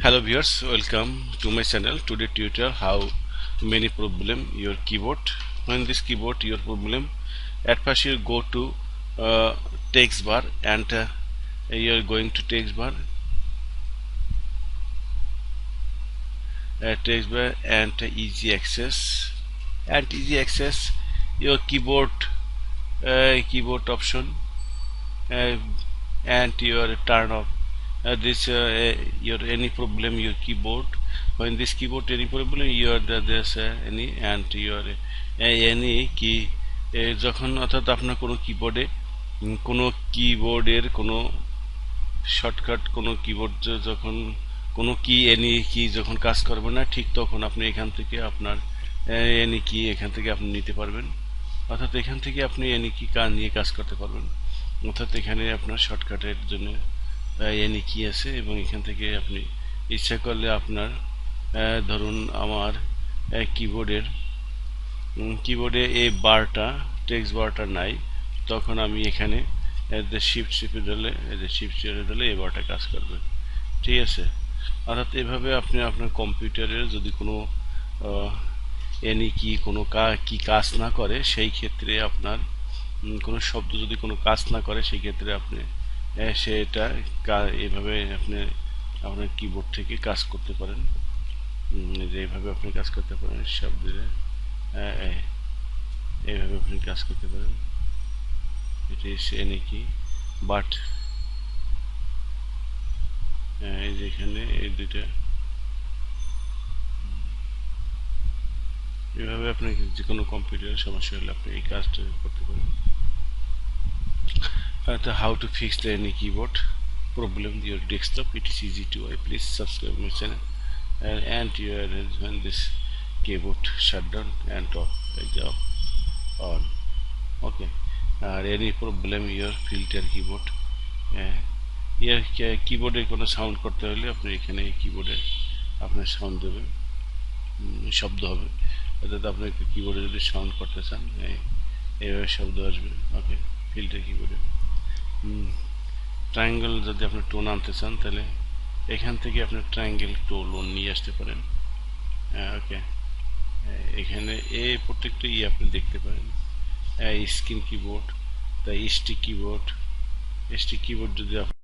Hello viewers, welcome to my channel. Today tutorial how many problem your keyboard. When this keyboard your problem, at first you go to text bar and you are going to text bar and easy access your keyboard option uh, and your turn off this your any problem your keyboard. When this keyboard any problem your this any and your any key যখন অর্থাৎ আপনার কোনো কিবোর্ডে কোনো কিবোর্ডের কোনো shortcut কোনো keyboard যখন কোনো কি এনি কি যখন কাজ করবে না ঠিক তখন আপনি এখান থেকে আপনার এনি কি এখান থেকে আপনি নিতে পারবেন, অর্থাৎ এখান থেকে আপনি এনি কি নিয়ে কাজ করতে পারবেন। অর্থাৎ এখানে আপনার শর্টকাটের জন্য এনি কি আছে এবং এখান থেকে আপনি ইচ্ছা করলে আপনার ধরুন আমার কিবোর্ডে এই বারটা টেক্সট বারটা নাই, তখন আমি এখানে শিফট চেপে দিলে এই বারটা কাজ করবে। ঠিক আছে, অর্থাৎ এভাবে আপনি আপনার কম্পিউটারের যদি কোনো এনি কি কোনো কি কাজ না করে সেই ক্ষেত্রে আপনার কোনো শব্দ যদি কোনো কাজ না করে সেই ক্ষেত্রে আপনি সেটা এভাবে আপনি আপনার কিবোর্ড থেকে কাজ করতে পারেন। যে এইভাবে আপনি কাজ করতে পারেন শব্দে এইভাবে আপনি কাজ করতে পারেন। এটা এনি কি বাট এই যেখানে এই দুইটা এভাবে আপনি যে কোনো কম্পিউটারের সমস্যা হলে আপনি এই কাজটা করতে পারেন। How to fix the any keyboard problem with your desktop? It is easy to please subscribe my channel and when this keyboard shut down and off on. Okay, any problem your filter keyboard ইয়ার কিবোর্ডে কোনো sound করতে হলে আপনি এখানে কিবোর্ডে আপনার sound দেবে, শব্দ হবে, অর্থাৎ আপনি কিবোর্ডে যদি সাউন্ড করতে চান এইভাবে শব্দ আসবে। ওকে, ফিল্টার কিবোর্ডে ট্রায়াঙ্গেল যদি আপনি টোন আনতে চান তাহলে এখান থেকে আপনি ট্রায়াঙ্গেল টোন নিয়ে আসতে পারেন। ওকে, এখানে এই প্রত্যেকটা আপনি দেখতে পারেন স্ক্রিন কিবোর্ড, তাই এসটি কিবোর্ড যদি আপনি